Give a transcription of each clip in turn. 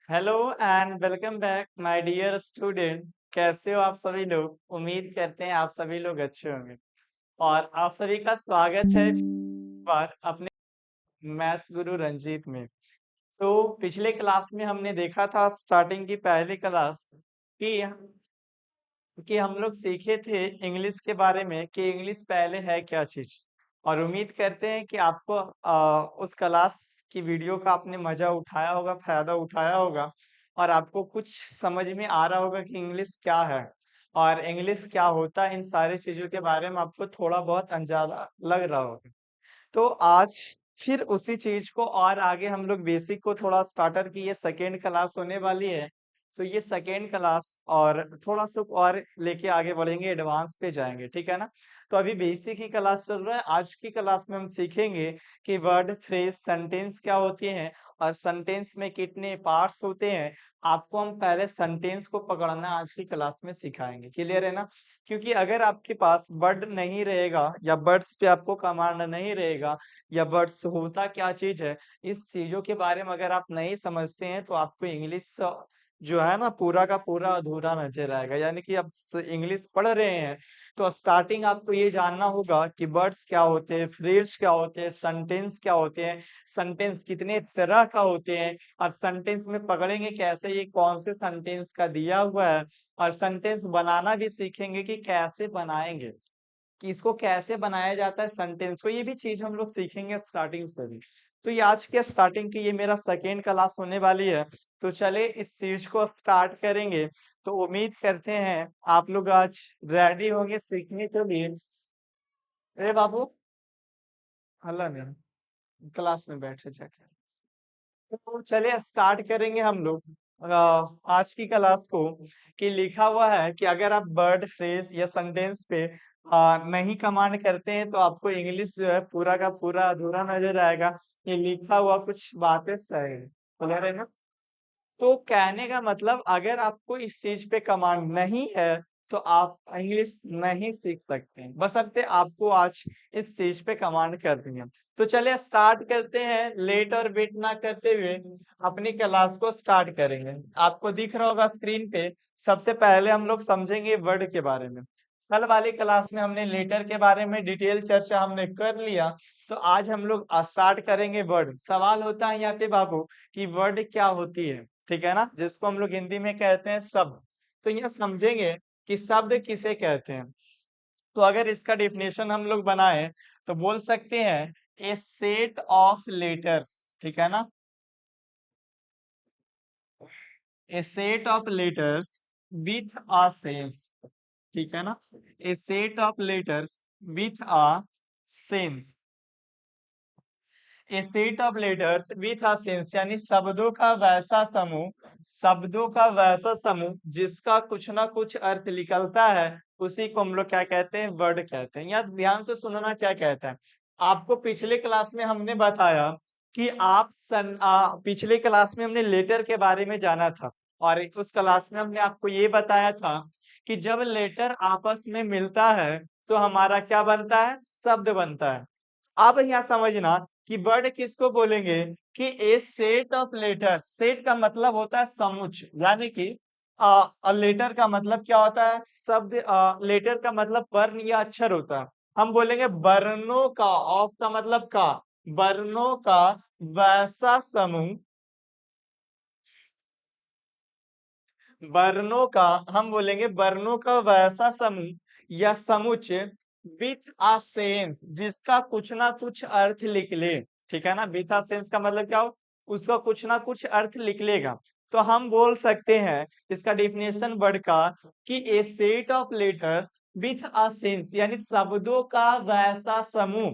Hello and welcome back my dear student. कैसे हो आप सभी लोग? उम्मीद करते हैं आप सभी लोग अच्छे होंगे। और आप सभी का स्वागत है बार अपने मैथ्स गुरु रंजीत में। तो पिछले क्लास में हमने देखा था स्टार्टिंग की पहली क्लास कि हम लोग सीखे थे इंग्लिश के बारे में कि इंग्लिश पहले है क्या चीज। और उम्मीद करते हैं कि आपको उस क्लास की वीडियो का आपने मजा उठाया होगा, फायदा उठाया होगा और आपको कुछ समझ में आ रहा होगा कि इंग्लिश क्या है और इंग्लिश क्या होता है। इन सारी चीजों के बारे में आपको थोड़ा बहुत अंदाजा लग रहा होगा। तो आज फिर उसी चीज को और आगे हम लोग बेसिक को थोड़ा स्टार्टर की ये सेकेंड क्लास होने वाली है। तो ये सेकेंड क्लास और थोड़ा सा और लेके आगे बढ़ेंगे, एडवांस पे जाएंगे, ठीक है ना। तो अभी बेसिक ही क्लास चल रहा है। आज की क्लास में हम सीखेंगे कि वर्ड, फ्रेज, सेंटेंस क्या होती हैं और सेंटेंस में कितने पार्ट्स होते हैं। आपको हम पहले सेंटेंस को पकड़ना आज की क्लास में सिखाएंगे। क्लियर है ना? क्योंकि अगर आपके पास वर्ड नहीं रहेगा या वर्ड्स पे आपको कमांड नहीं रहेगा या वर्ड्स होता क्या चीज है, इस चीजों के बारे में अगर आप नहीं समझते हैं तो आपको इंग्लिश जो है ना पूरा का पूरा अधूरा नजर आएगा। यानी कि आप इंग्लिश पढ़ रहे हैं तो स्टार्टिंग आपको ये जानना होगा कि वर्ड्स क्या होते हैं, फ्रेज क्या होते हैं, सेंटेंस क्या होते हैं, सेंटेंस कितने तरह का होते हैं और सेंटेंस में पकड़ेंगे कैसे, ये कौन से सेंटेंस का दिया हुआ है। और सेंटेंस बनाना भी सीखेंगे कि कैसे बनाएंगे, कि इसको कैसे बनाया जाता है सेंटेंस को। ये भी चीज हम लोग सीखेंगे स्टार्टिंग से भी। तो ये आज के स्टार्टिंग की ये मेरा सेकेंड क्लास होने वाली है। तो चले इस चीज को स्टार्ट करेंगे। तो उम्मीद करते हैं आप लोग आज रेडी होंगे सीखने के लिए। अरे बाबू, हल्ला नहीं, क्लास में बैठे जाके। तो चलिए स्टार्ट करेंगे हम लोग आज की क्लास को। कि लिखा हुआ है कि अगर आप वर्ड, फ्रेज या सेंटेंस पे नहीं कमांड करते हैं तो आपको इंग्लिश जो है पूरा का पूरा अधूरा नजर आएगा। ये लिखा हुआ कुछ बातें सही है, क्लियर है ना? तो कहने का मतलब अगर आपको इस चीज पे कमांड नहीं है तो आप इंग्लिश नहीं सीख सकते, बशर्ते आपको आज इस चीज पे कमांड कर दी है। तो चलिए स्टार्ट करते हैं, लेट और वेट ना करते हुए अपनी क्लास को स्टार्ट करेंगे। आपको दिख रहा होगा स्क्रीन पे। सबसे पहले हम लोग समझेंगे वर्ड के बारे में। कल वाली क्लास में हमने लेटर के बारे में डिटेल चर्चा हमने कर लिया। तो आज हम लोग स्टार्ट करेंगे वर्ड। सवाल होता है यहाँ पे बाबू कि वर्ड क्या होती है, ठीक है ना, जिसको हम लोग हिंदी में कहते हैं शब्द। तो यह समझेंगे कि शब्द किसे कहते हैं। तो अगर इसका डेफिनेशन हम लोग बनाए तो बोल सकते हैं ए सेट ऑफ लेटर्स, ठीक है ना, a set of letters with a sense, ठीक है ना, a set of letters with a sense. A set of letters with a sense यानी शब्दों का वैसा समूह, शब्दों का वैसा समूह जिसका कुछ ना कुछ अर्थ निकलता है, उसी को हम लोग क्या कहते हैं? वर्ड कहते हैं। यहाँ ध्यान से सुनना क्या कहता है। आपको पिछले क्लास में हमने बताया कि पिछले क्लास में हमने लेटर के बारे में जाना था और उस क्लास में हमने आपको ये बताया था कि जब लेटर आपस में मिलता है तो हमारा क्या बनता है? शब्द बनता है। अब यहाँ समझना कि वर्ड किसको बोलेंगे कि a set of letter. Set का मतलब होता है समुच्च, यानी कि लेटर का मतलब क्या होता है? शब्द। लेटर का मतलब वर्ण या अक्षर होता है। हम बोलेंगे वर्णों का, ऑफ का मतलब का, वर्णों का वैसा समूह, वर्णों का, हम बोलेंगे वर्णों का वैसा समूह या समुच्चय विथ अ सेंस जिसका कुछ ना कुछ अर्थ लिख ले, ठीक है ना। विथ अ सेंस का मतलब क्या हो? उसका कुछ ना कुछ अर्थ लिख लेगा। तो हम बोल सकते हैं इसका डेफिनेशन वर्ड का कि a set of letters with a sense यानी शब्दों का वैसा समूह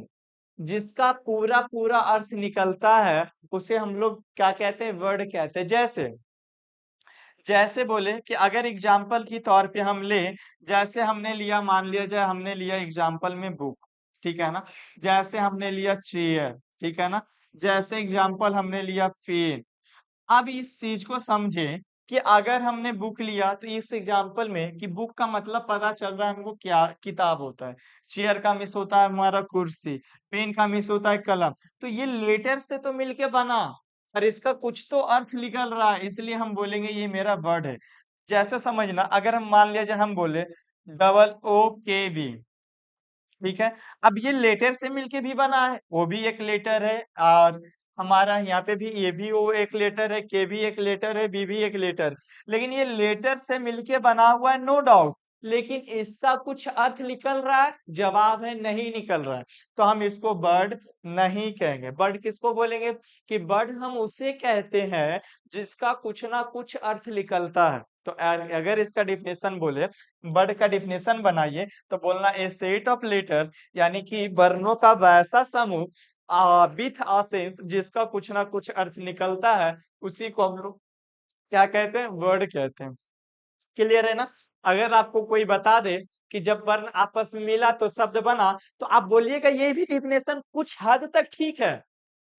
जिसका पूरा पूरा अर्थ निकलता है, उसे हम लोग क्या कहते हैं? वर्ड कहते हैं। जैसे जैसे बोले कि अगर एग्जाम्पल की तौर पे हम ले, जैसे हमने लिया, मान लिया जाए हमने लिया एग्जाम्पल में बुक, ठीक है ना, जैसे हमने लिया चेयर, ठीक है ना, जैसे एग्जाम्पल हमने लिया पेन। अब इस चीज को समझे कि अगर हमने बुक लिया तो इस एग्जाम्पल में कि बुक का मतलब पता चल रहा है हमको क्या? किताब होता है। चेयर का मिस होता है हमारा कुर्सी, पेन का मिस होता है कलम। तो ये लेटर से तो मिलके बना, और इसका कुछ तो अर्थ निकल रहा है, इसलिए हम बोलेंगे ये मेरा वर्ड है। जैसे समझना, अगर हम मान लिया जाए हम बोले OOKB, ठीक है। अब ये लेटर से मिलके भी बना है, वो भी एक लेटर है, और हमारा यहाँ पे भी ये भी वो एक लेटर है, के भी एक लेटर है, बी भी एक लेटर, लेकिन ये लेटर से मिलके बना हुआ है, नो डाउट, लेकिन इसका कुछ अर्थ निकल रहा है, जवाब है नहीं निकल रहा है। तो हम इसको बर्ड नहीं कहेंगे। बर्ड किसको बोलेंगे? कि बर्ड हम उसे कहते हैं जिसका कुछ ना कुछ अर्थ निकलता है। तो अगर इसका डिफिनेशन बोले, बर्ड का डिफिनेशन बनाइए, तो बोलना ए सेट ऑफ लेटर, यानी कि वर्णों का वैसा समूह विथ अ सेंस, जिसका कुछ ना कुछ अर्थ निकलता है, उसी को हम लोग क्या कहते हैं? वर्ड कहते हैं। क्लियर है ना? अगर आपको कोई बता दे कि जब वर्ण आपस में मिला तो शब्द बना, तो आप बोलिएगा ये भी डिफिनेशन कुछ हद तक ठीक है,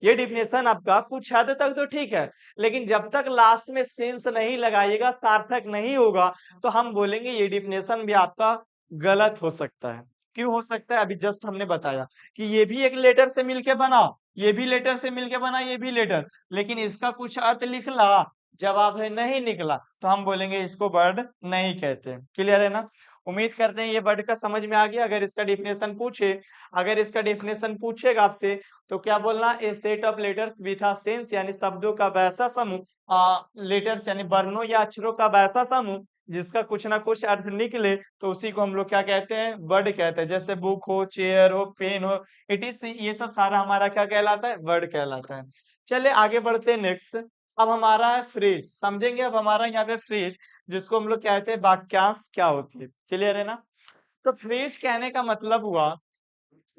ये डिफिनेशन आपका कुछ हद तक तो ठीक है, लेकिन जब तक लास्ट में सेंस नहीं लगाइएगा, सार्थक नहीं होगा, तो हम बोलेंगे ये डिफिनेशन भी आपका गलत हो सकता है। क्यों हो सकता है? अभी जस्ट हमने बताया कि ये भी एक लेटर से मिलके बना, ये भी लेटर से मिलके बना, ये भी लेटर, लेकिन इसका कुछ अर्थ निकला, जवाब है नहीं निकला, तो हम बोलेंगे इसको वर्ड नहीं कहते। क्लियर है ना? उम्मीद करते हैं ये वर्ड का समझ में आ गया। अगर इसका डिफिनेशन पूछे, अगर इसका डिफिनेशन पूछेगा आपसे, तो क्या बोलना? A set of letters with a sense, यानी शब्दों का वैसा समूह, लेटर्स यानी वर्णों या अक्षरों का वैसा समूह जिसका कुछ ना कुछ अर्थ निकले, तो उसी को हम लोग क्या कहते हैं? वर्ड कहते हैं। जैसे बुक हो, चेयर हो, पेन हो, इट इज, ये सब सारा हमारा क्या कहलाता है? वर्ड कहलाता है। चलिए आगे बढ़ते हैं नेक्स्ट। अब हमारा है फ्रेज, समझेंगे अब हमारा यहाँ पे फ्रेज, जिसको हम लोग कहते हैं वाक्यांश, क्या होती है। क्लियर है ना? तो फ्रेज कहने का मतलब हुआ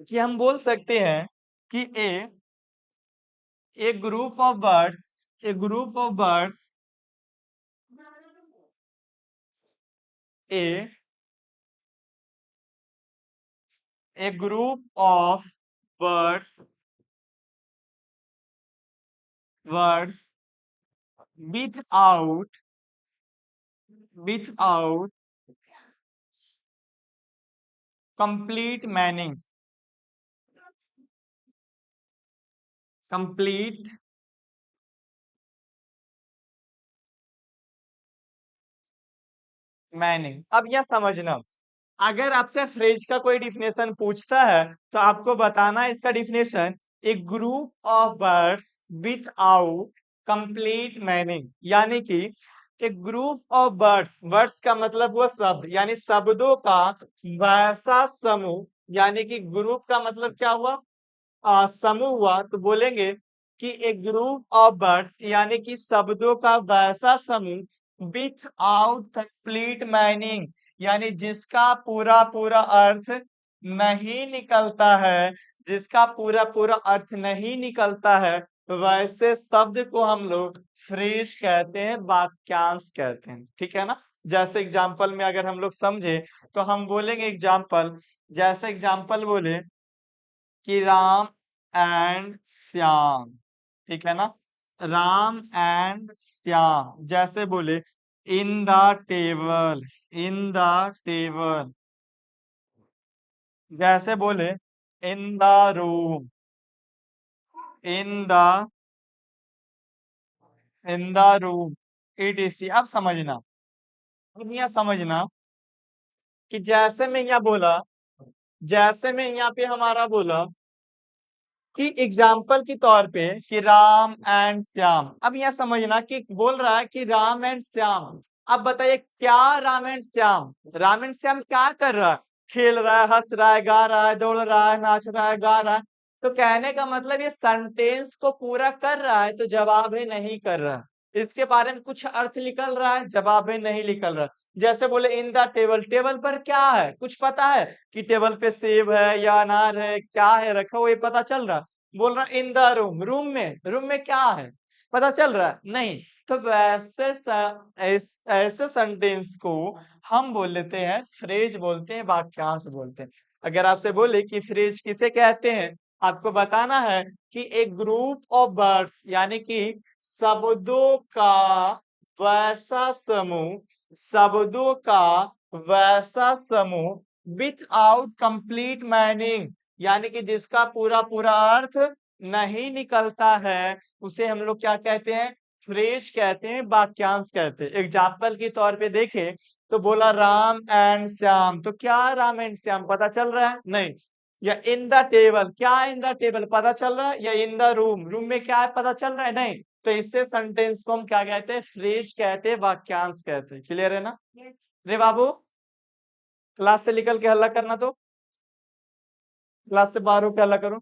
कि हम बोल सकते हैं कि a group of birds, a group of birds, a a group of birds, words without without complete meaning, complete meaning. अब यह समझना, अगर आपसे फ्रेज का कोई डिफिनेशन पूछता है, तो आपको बताना है इसका definition, A group of words without complete meaning, यानी कि एक ग्रुप ऑफ वर्ड्स, वर्ड्स का मतलब हुआ शब्द, यानी शब्दों का वैसा समूह, यानी कि ग्रुप का मतलब क्या हुआ? समूह हुआ, तो बोलेंगे कि एक ग्रुप ऑफ वर्ड्स, यानी कि शब्दों का वैसा समूह विथ आउट कंप्लीट मीनिंग, यानी जिसका पूरा पूरा अर्थ नहीं निकलता है, जिसका पूरा पूरा अर्थ नहीं निकलता है, वैसे शब्द को हम लोग फ्रेज कहते हैं, वाक्यांश कहते हैं। ठीक है ना? जैसे एग्जाम्पल में अगर हम लोग समझे, तो हम बोलेंगे एग्जाम्पल, जैसे एग्जाम्पल बोले कि राम एंड श्याम, ठीक है ना? राम एंड श्याम, जैसे बोले in the table, in the table, जैसे बोले in the room, in the in the room, etc। अब समझना, अब यहाँ समझना कि जैसे मैं यहाँ बोला, जैसे मैं यहाँ पे हमारा बोला कि एग्जाम्पल के तौर पे कि राम एंड श्याम, अब यह समझना कि बोल रहा है कि राम एंड श्याम। अब बताइए क्या राम एंड श्याम, राम एंड श्याम क्या कर रहा है? खेल रहा है, हंस रहा है, गा रहा है, दौड़ रहा है, नाच रहा है, गा रहा है। तो कहने का मतलब ये सेंटेंस को पूरा कर रहा है, तो जवाब है नहीं कर रहा है। इसके बारे में कुछ अर्थ निकल रहा है, जवाब है नहीं निकल रहा। जैसे बोले इन द टेबल, टेबल पर क्या है? कुछ पता है कि टेबल पे सेब है या अनार है, क्या है रखा हुआ, ये पता चल रहा? बोल रहा इन द रूम, रूम में क्या है? पता चल रहा है? नहीं। तो ऐसे सेंटेंस को हम बोल लेते हैं फ्रेज, बोलते हैं, वाक्यांश बोलते हैं। अगर आपसे बोले कि फ्रेज किसे कहते हैं, आपको बताना है कि एक ग्रुप ऑफ वर्ड्स, यानी कि शब्दों का वैसा समूह, शब्दों का वैसा समूह विथ आउट कंप्लीट मीनिंग, यानी कि जिसका पूरा पूरा अर्थ नहीं निकलता है उसे हम लोग क्या कहते हैं? फ्रेज कहते हैं, वाक्यांश कहते हैं। एग्जाम्पल के तौर पे देखें तो बोला राम एंड श्याम, तो क्या राम एंड श्याम पता चल रहा है? नहीं। या इन द टेबल, क्या इन द टेबल पता चल रहा है? या इन द रूम, रूम में क्या है पता चल रहा है? नहीं। तो इससे सेंटेंस को हम क्या कहते हैं? फ्रेज कहते हैं, वाक्यांश कहते हैं। क्लियर है ना? रे बाबू, क्लास से निकल के हल्ला करना, तो क्लास से बाहर होकर हल्ला करो।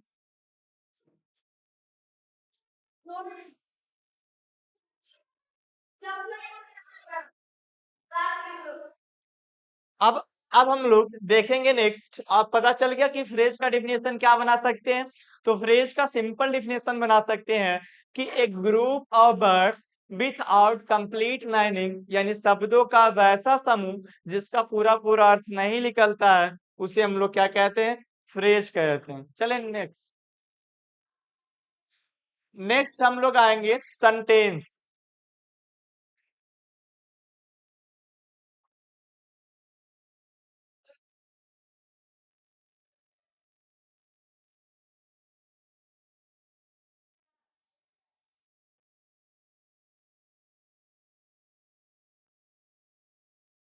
अब अब हम लोग देखेंगे नेक्स्ट। आप पता चल गया कि फ्रेज का डिफिनेशन क्या बना सकते हैं? तो फ्रेज का सिंपल डिफिनेशन बना सकते हैं कि एक group of words without complete meaning, यानी शब्दों का वैसा समूह जिसका पूरा पूरा अर्थ नहीं निकलता है, उसे हम लोग क्या कहते हैं? फ्रेज कहते हैं। चलें नेक्स्ट। नेक्स्ट हम लोग आएंगे सेंटेंस।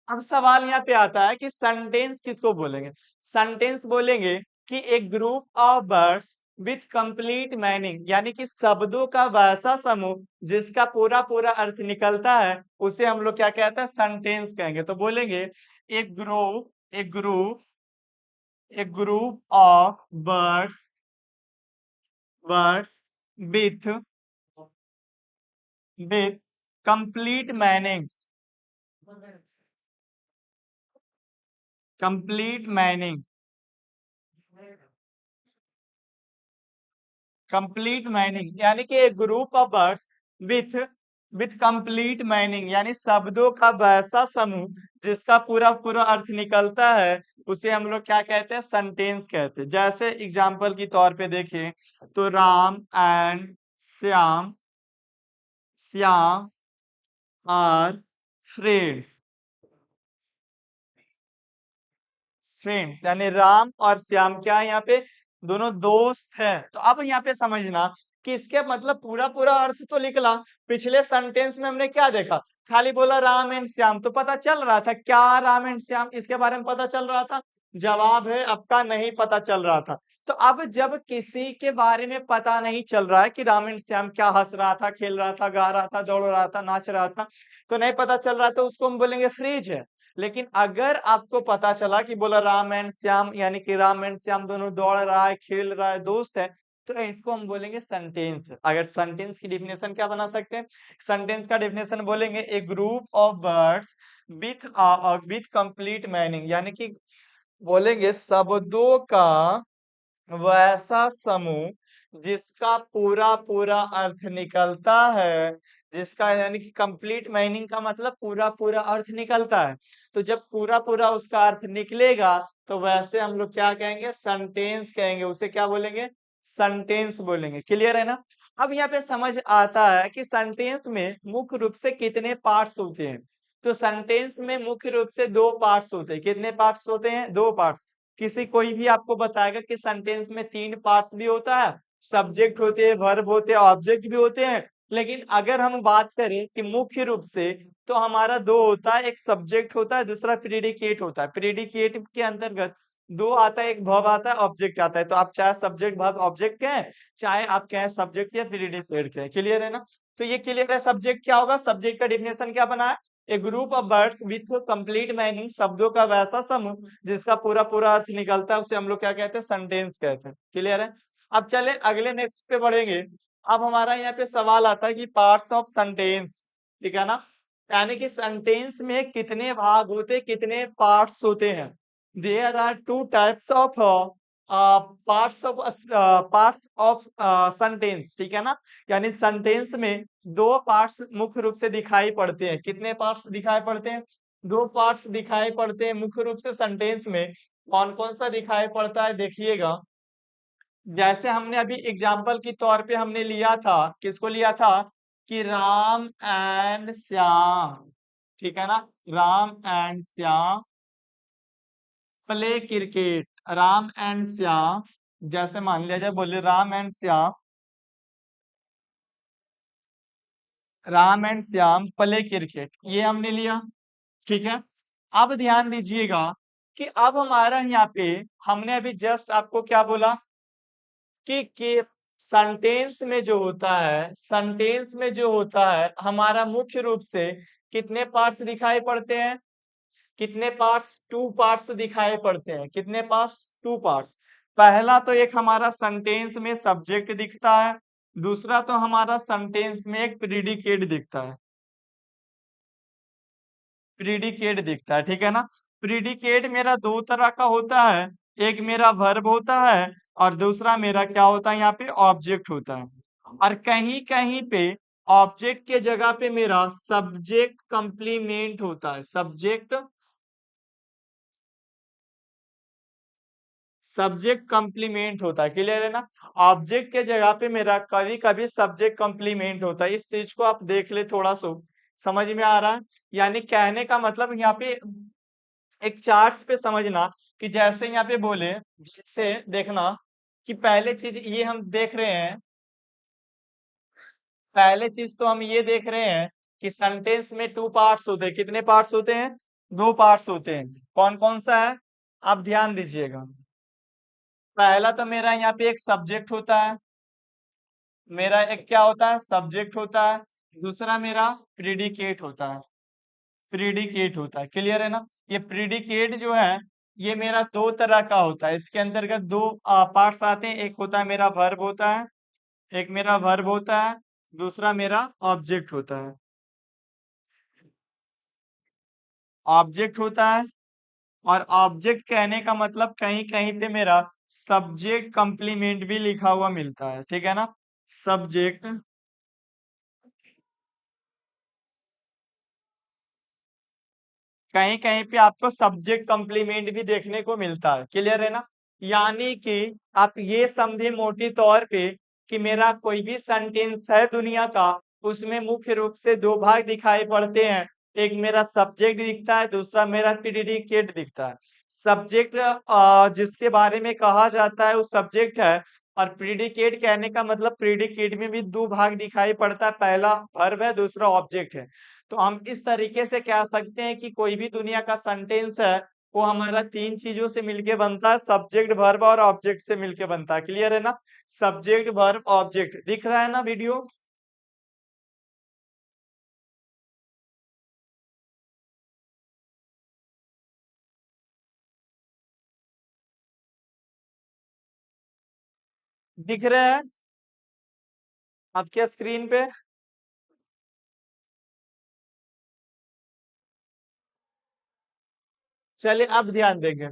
अब सवाल यहाँ पे आता है कि सेंटेंस किसको बोलेंगे? सेंटेंस बोलेंगे कि एक group of words with complete meaning, यानी कि शब्दों का वैसा समूह जिसका पूरा पूरा अर्थ निकलता है, उसे हम लोग क्या कहते हैं? सेंटेंस कहेंगे। तो बोलेंगे एक group of words with with complete meanings, complete meaning, complete meaning, यानी कि एक group of words with with complete meaning, यानी शब्दों का वैसा समूह जिसका पूरा पूरा अर्थ निकलता है, उसे हम लोग क्या कहते हैं? सेंटेंस कहते हैं। जैसे एग्जांपल के तौर पे देखें तो Ram and Shyam Shyam are friends, friends यानी राम और श्याम क्या है यहाँ पे? दोनों दोस्त हैं। तो अब यहाँ पे समझना कि इसके मतलब पूरा पूरा अर्थ तो निकला। पिछले सेंटेंस में हमने क्या देखा? खाली बोला राम एंड श्याम, तो पता चल रहा था क्या राम एंड श्याम इसके बारे में पता चल रहा था? जवाब है आपका नहीं पता चल रहा था। तो अब जब किसी के बारे में पता नहीं चल रहा है कि राम एंड श्याम क्या हंस रहा था, खेल रहा था, गा रहा था, दौड़ रहा था, नाच रहा था, तो नहीं पता चल रहा, तो उसको हम बोलेंगे फ्रीज है। लेकिन अगर आपको पता चला कि बोला राम एंड श्याम, यानी कि राम एंड श्याम दोनों दौड़ रहा है, खेल रहा है, दोस्त है, तो इसको हम बोलेंगे सेंटेंस। अगर सेंटेंस की डिफिनेशन क्या बना सकते हैं? सेंटेंस का डिफिनेशन बोलेंगे a group of words with with complete meaning, यानी कि बोलेंगे शब्दों का वैसा समूह जिसका पूरा पूरा अर्थ निकलता है, जिसका यानी कि कंप्लीट मीनिंग का मतलब पूरा पूरा अर्थ निकलता है। तो जब पूरा पूरा उसका अर्थ निकलेगा, तो वैसे हम लोग क्या कहेंगे? सेंटेंस कहेंगे। उसे क्या बोलेंगे? सेंटेंस बोलेंगे। क्लियर है ना? अब यहाँ पे समझ आता है कि सेंटेंस में मुख्य रूप से कितने पार्ट्स होते हैं। तो सेंटेंस में मुख्य रूप से दो पार्ट्स होते हैं। कितने पार्ट्स होते हैं? दो पार्ट्स। किसी कोई भी आपको बताएगा कि सेंटेंस में तीन पार्ट्स भी होता है, सब्जेक्ट होते हैं, वर्ब होते हैं, ऑब्जेक्ट भी होते हैं। लेकिन अगर हम बात करें कि मुख्य रूप से, तो हमारा दो होता है, एक सब्जेक्ट होता है, दूसरा प्रीडिकेट होता है। प्रीडिकेट के अंतर्गत दो आता है, एक वर्ब आता है, ऑब्जेक्ट आता है। तो आप चाहे सब्जेक्ट वर्ब ऑब्जेक्ट कहें, चाहे आप कहें सब्जेक्ट या प्रीडिकेट कहें। क्लियर है ना? तो ये क्लियर है। सब्जेक्ट क्या होगा? सब्जेक्ट का डिफिनेशन क्या बना है? A group of words with complete meaning, शब्दों का वैसा समूह जिसका पूरा पूरा अर्थ निकलता है, उसे हम लोग क्या कहते हैं? सेंटेंस कहते हैं। क्लियर है? अब चले अगले नेक्स्ट पे बढ़ेंगे। अब हमारा यहाँ पे सवाल आता है कि पार्ट्स ऑफ सेंटेंस, ठीक है ना? यानी कि सेंटेंस में कितने भाग होते, कितने पार्ट्स होते हैं? There are two types of parts of sentence, ठीक है ना? यानी सेंटेंस में दो पार्ट्स मुख्य रूप से दिखाई पड़ते हैं। कितने पार्ट्स दिखाई पड़ते हैं? दो पार्ट्स दिखाई पड़ते हैं मुख्य रूप से सेंटेंस में। कौन कौन सा दिखाई पड़ता है देखिएगा। जैसे हमने अभी एग्जाम्पल के तौर पे हमने लिया था, किसको लिया था? कि राम एंड श्याम, ठीक है ना? Ram and Shyam play cricket. Ram and Shyam, जैसे मान लिया जाए, बोले Ram and Shyam Ram and Shyam play cricket, ये हमने लिया। ठीक है, अब ध्यान दीजिएगा कि अब हमारा यहाँ पे हमने अभी जस्ट आपको क्या बोला कि सेंटेंस में जो होता है, सेंटेंस में जो होता है हमारा मुख्य रूप से कितने पार्ट्स दिखाई पड़ते हैं? कितने पार्ट्स? टू पार्ट्स दिखाई पड़ते हैं। कितने पार्ट्स? Two parts. पहला तो एक हमारा सेंटेंस में सब्जेक्ट दिखता है, दूसरा तो हमारा सेंटेंस में एक प्रीडिकेट दिखता है। प्रीडिकेट दिखता है, ठीक है ना। प्रीडिकेट मेरा दो तरह का होता है, एक मेरा वर्ब होता है और दूसरा मेरा क्या होता है, यहाँ पे ऑब्जेक्ट होता है। और कहीं कहीं पे ऑब्जेक्ट के जगह पे मेरा सब्जेक्ट कंप्लीमेंट होता है। सब्जेक्ट कंप्लीमेंट होता है, क्लियर है ना। ऑब्जेक्ट के जगह पे मेरा कभी कभी सब्जेक्ट कंप्लीमेंट होता है। इस चीज को आप देख ले, थोड़ा सा समझ में आ रहा है। यानी कहने का मतलब यहाँ पे एक चार्ट्स पे समझना कि जैसे यहाँ पे बोले, जैसे देखना कि पहले चीज ये हम देख रहे हैं, पहले चीज तो हम ये देख रहे हैं कि सेंटेंस में टू पार्ट्स होते हैं। कितने पार्ट्स होते हैं? दो पार्ट्स होते हैं। कौन कौन सा है? आप ध्यान दीजिएगा। पहला तो मेरा यहाँ पे एक सब्जेक्ट होता है, मेरा एक क्या होता है, सब्जेक्ट होता है। दूसरा मेरा प्रीडिकेट होता है, प्रीडिकेट होता है, क्लियर है ना। ये प्रीडिकेट जो है ये मेरा दो तरह का होता है। इसके अंतर्गत दो पार्ट्स आते हैं, एक होता है मेरा वर्ब होता है, एक मेरा वर्ब होता है, दूसरा मेरा ऑब्जेक्ट होता है। ऑब्जेक्ट होता है, और ऑब्जेक्ट कहने का मतलब कहीं कहीं पे मेरा सब्जेक्ट कंप्लीमेंट भी लिखा हुआ मिलता है, ठीक है ना। सब्जेक्ट, कहीं कहीं पे आपको सब्जेक्ट कंप्लीमेंट भी देखने को मिलता है, क्लियर है ना। यानी कि आप ये समझे मोटी तौर पे कि मेरा कोई भी सेंटेंस है दुनिया का, उसमें मुख्य रूप से दो भाग दिखाई पड़ते हैं। एक मेरा सब्जेक्ट दिखता है, दूसरा मेरा प्रीडिकेट दिखता है। सब्जेक्ट जिसके बारे में कहा जाता है वो सब्जेक्ट है, और प्रीडिकेट कहने का मतलब प्रीडिकेट में भी दो भाग दिखाई पड़ता है, पहला वर्ब है, दूसरा ऑब्जेक्ट है। तो हम इस तरीके से कह सकते हैं कि कोई भी दुनिया का सेंटेंस है वो हमारा तीन चीजों से मिलके बनता है, सब्जेक्ट वर्ब और ऑब्जेक्ट से मिलके बनता है, क्लियर है ना। सब्जेक्ट वर्ब ऑब्जेक्ट दिख रहा है ना वीडियो। दिख रहा है आपके स्क्रीन पे। चलिए अब ध्यान देंगे।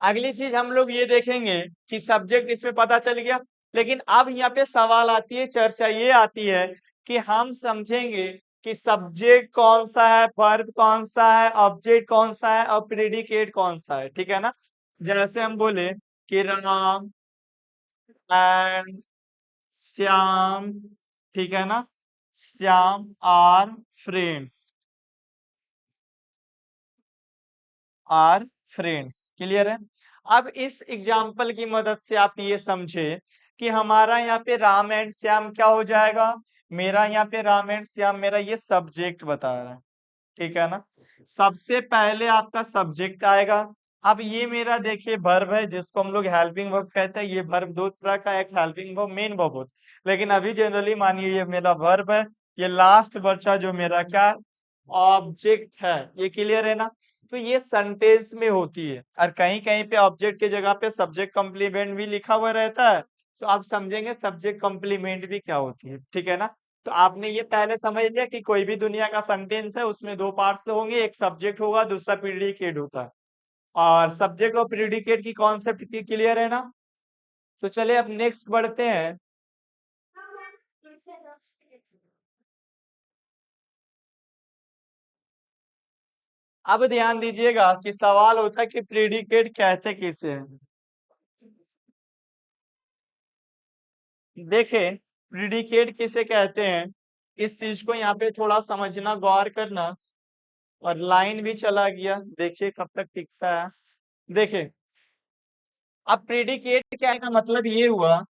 अगली चीज हम लोग ये देखेंगे कि सब्जेक्ट इसमें पता चल गया, लेकिन अब यहाँ पे सवाल आती है, चर्चा ये आती है कि हम समझेंगे कि सब्जेक्ट कौन सा है, वर्ब कौन सा है, ऑब्जेक्ट कौन सा है और प्रेडिकेट कौन सा है, ठीक है ना। जैसे हम बोले कि राम एंड श्याम, ठीक है ना, Shyam are friends, are friends, clear है। अब इस एग्जाम्पल की मदद से आप ये समझे कि हमारा यहाँ पे राम एंड श्याम क्या हो जाएगा। मेरा यहाँ पे राम एंड श्याम मेरा ये सब्जेक्ट बता रहा है, ठीक है ना। सबसे पहले आपका सब्जेक्ट आएगा। अब ये मेरा देखिए वर्ब है जिसको हम लोग हेल्पिंग वर्ब कहते हैं। ये वर्ब दो तरह का, एक हेल्पिंग वर्ब, मेन वर्ब होता है, लेकिन अभी जनरली मानिए ये मेरा वर्ब है। ये लास्ट बचा जो मेरा क्या, ऑब्जेक्ट है, ये क्लियर है ना। तो ये सेंटेंस में होती है, और कहीं कहीं पे ऑब्जेक्ट की जगह पे सब्जेक्ट कॉम्प्लीमेंट भी लिखा हुआ रहता है। तो आप समझेंगे सब्जेक्ट कॉम्प्लीमेंट भी क्या होती है, ठीक है ना। तो आपने ये पहले समझ लिया कि कोई भी दुनिया का सेंटेंस है उसमें दो पार्ट्स होंगे, एक सब्जेक्ट होगा, दूसरा प्रीडिकेट होता है। और सब्जेक्ट और प्रीडिकेट की कॉन्सेप्ट की क्लियर है ना। तो चलिए अब नेक्स्ट बढ़ते हैं। अब ध्यान दीजिएगा कि सवाल होता है कि प्रीडिकेट कहते किसे हैं। देखें प्रीडिकेट किसे कहते हैं, इस चीज को यहाँ पे थोड़ा समझना, गौर करना। और लाइन भी चला गया, देखिए कब तक टिकता है। देखिए अब प्रेडिकेट क्या का मतलब ये हुआ